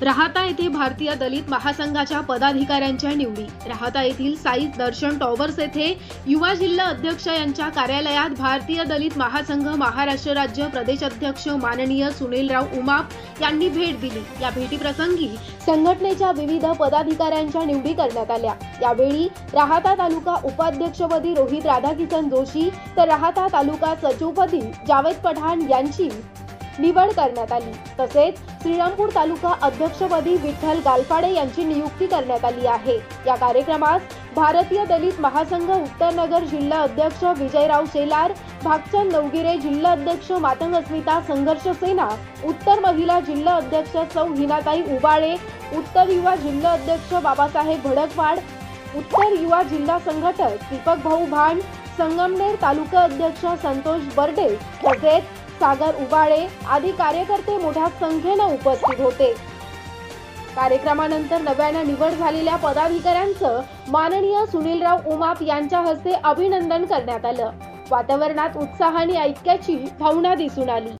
राहाता येथे भारतीय दलित महासंघाच्या पदाधिकाऱ्यांच्या निवडी। राहाता येथील साई दर्शन टॉवर्स येथे युवा जिल्हा अध्यक्ष यांच्या कार्यालयात भारतीय दलित महासंघ महाराष्ट्र राज्य प्रदेश अध्यक्ष माननीय सुनीलराव उमाप यांनी भेट दिली। या भेटीप्रसंगी संघटनेच्या विविध पदाधिकाऱ्यांच्या निवडी करण्यात आल्या। यावेळी राहाता तालुका उपाध्यक्षपदी रोहित राधाकिशन जोशी तर राहाता तालुका सचिवपदी जावेद पठाण यांची निवड करण्यात आली। तसेच श्रीरामपूर तालुका अध्यक्षपदी विठ्ठल गालफाडे यांची नियुक्ती करण्यात आली आहे। या कार्यक्रमास भारतीय दलित महासंघ उत्तरनगर जिल्हा अध्यक्ष विजयराव शेलार, भागचंद नवगिरे जिल्हा अध्यक्ष मातंग अस्मिता संघर्ष सेना, उत्तर महिला जिल्हा अध्यक्ष सौ हिनाताई उबाळे, उत्तर युवा जिल्हा अध्यक्ष बाबासाहेब भडकवाड, उत्तर युवा जिल्हा संघटक दीपक भाऊ भांड, संगमनेर तालुका अध्यक्ष संतोष बर्डे तसेच सागर उबाळे आदी कार्यकर्ते मोठ्या संख्येने उपस्थित होते। कार्यक्रमानंतर नव्याने निवड झालेल्या पदाधिकाऱ्यांचं माननीय सुनीलराव उमाप यांच्या हस्ते अभिनंदन करण्यात आलं। वातावरणात उत्साह आणि ऐक्याची भावना दिसून आली।